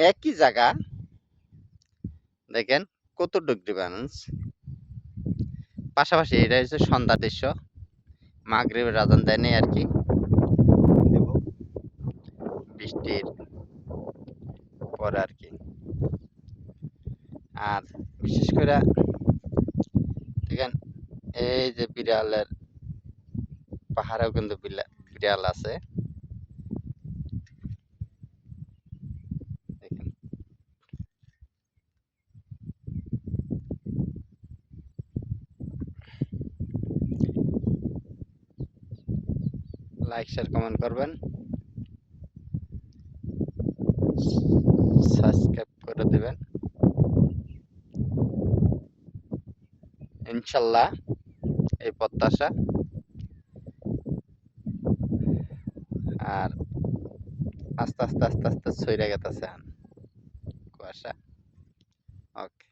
একই জায়গা দেখেন কতটুক ডিফারেন্স। পাশাপাশি এটা হচ্ছে সন্ধ্যার দৃশ্য, মাগরিবের আজান দেয় নাই আর কি, দেব বৃষ্টির পরে আর কি। আর বিশেষ করে দেখেন এই যে বিড়ালের পাহাড়েও কিন্তু বিড়াল আছে দেখেন। লাইক শেয়ার কমেন্ট করবেন, সাবস্ক্রাইব করে দেবেন ইনশাল্লাহ, এই প্রত্যাশা। আর আস্তে আস্তে আস্তে আস্তে ছইরা গেতেছে কুয়াশা। ওকে।